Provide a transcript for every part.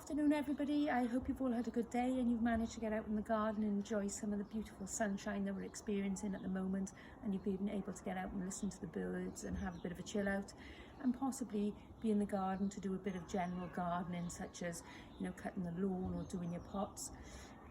afternoon everybody. I hope you've all had a good day and you've managed to get out in the garden and enjoy some of the beautiful sunshine that we're experiencing at the moment, and you've been able to get out and listen to the birds and have a bit of a chill out and possibly be in the garden to do a bit of general gardening, such as, you know, cutting the lawn or doing your pots.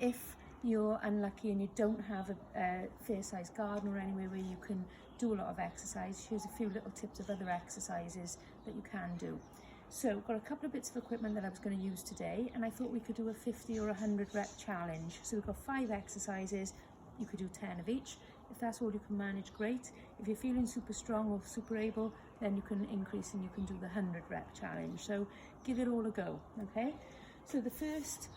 If you're unlucky and you don't have a fair-sized garden or anywhere where you can do a lot of exercise, here's a few little tips of other exercises that you can do. So I've got a couple of bits of equipment that I was going to use today, and I thought we could do a 50 or 100 rep challenge. So we've got 5 exercises, you could do 10 of each. If that's all you can manage, great. If you're feeling super strong or super able, then you can increase and you can do the 100 rep challenge. So give it all a go, okay? So the first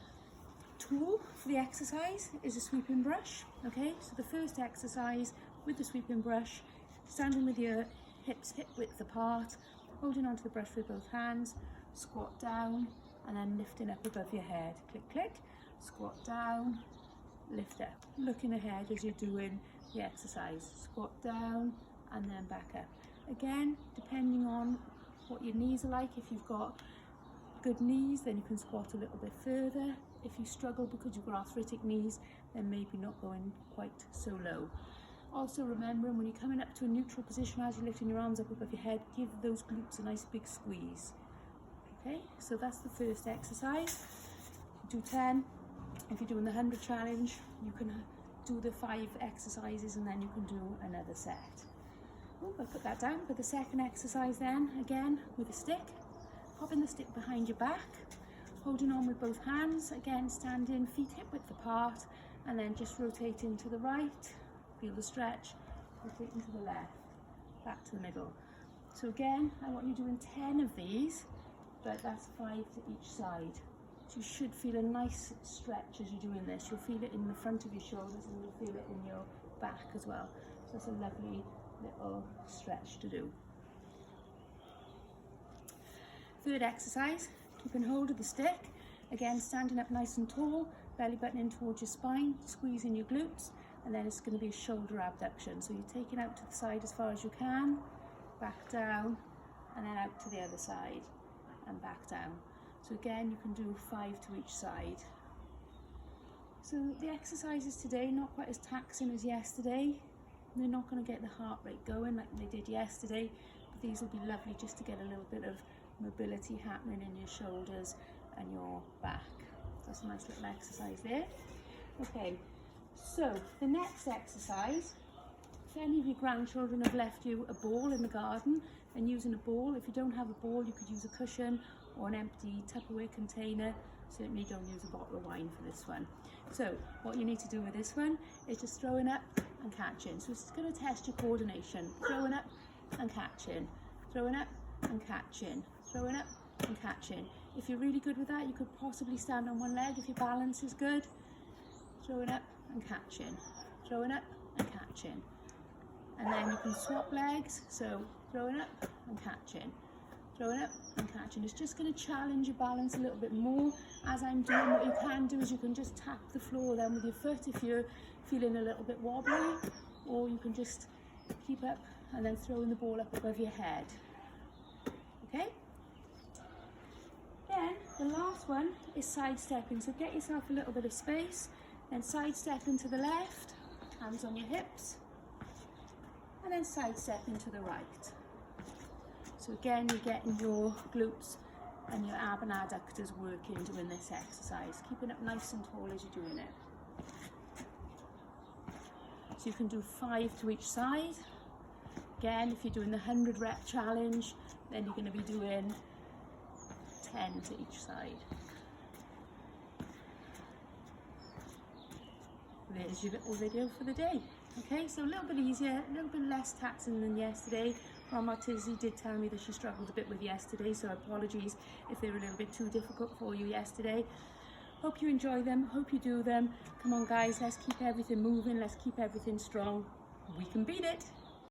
tool for the exercise is a sweeping brush, okay? So the first exercise with the sweeping brush, standing with your hips hip width apart, holding onto the brush with both hands, squat down and then lifting up above your head. Click, click, squat down, lift up. Looking ahead as you're doing the exercise. Squat down and then back up. Again, depending on what your knees are like, if you've got good knees, then you can squat a little bit further. If you struggle because you've got arthritic knees, then maybe not going quite so low. Also remembering when you're coming up to a neutral position as you're lifting your arms up above your head, give those glutes a nice big squeeze. Okay, so that's the first exercise. Do 10. If you're doing the 100 challenge, you can do the 5 exercises and then you can do another set. Oh, I'll put that down. For the second exercise then, again with a stick, popping the stick behind your back, holding on with both hands, again standing feet hip width apart, and then just rotating to the right. Feel the stretch, rotating to the left, back to the middle. So again, I want you doing 10 of these, but that's 5 to each side. So you should feel a nice stretch as you're doing this. You'll feel it in the front of your shoulders and you'll feel it in your back as well. So that's a lovely little stretch to do. Third exercise, keeping hold of the stick. Again, standing up nice and tall, belly button in towards your spine, squeezing your glutes. And then it's going to be a shoulder abduction. So you're taking out to the side as far as you can, back down, and then out to the other side, and back down. So again, you can do 5 to each side. So the exercises today, not quite as taxing as yesterday. They're not going to get the heart rate going like they did yesterday, but these will be lovely just to get a little bit of mobility happening in your shoulders and your back. That's a nice little exercise there. Okay. So the next exercise, if any of your grandchildren have left you a ball in the garden and using a ball, if you don't have a ball you could use a cushion or an empty Tupperware container. Certainly don't use a bottle of wine for this one. So what you need to do with this one is just throwing up and catching. So it's going to test your coordination. Throwing up and catching, throwing up and catching, throwing up and catching. If you're really good with that, you could possibly stand on one leg if your balance is good. Throwing up and catching, throwing up and catching, and then you can swap legs. So throwing up and catching, throwing up and catching. It's just going to challenge your balance a little bit more. As I'm doing, what you can do is you can just tap the floor then with your foot if you're feeling a little bit wobbly, or you can just keep up and then throwing the ball up above your head. Okay, then the last one is sidestepping. So get yourself a little bit of space. Then sidestepping to the left, hands on your hips, and then sidestepping to the right. So again, you're getting your glutes and your ab and adductors working doing this exercise, keeping up nice and tall as you're doing it. So you can do 5 to each side. Again, if you're doing the 100 rep challenge, then you're going to be doing 10 to each side. There's your little video for the day. Okay, so a little bit easier, a little bit less taxing than yesterday. Grandma Tizzy did tell me that she struggled a bit with yesterday, so apologies if they were a little bit too difficult for you yesterday. Hope you enjoy them, hope you do them. Come on guys, let's keep everything moving, let's keep everything strong. We can beat it.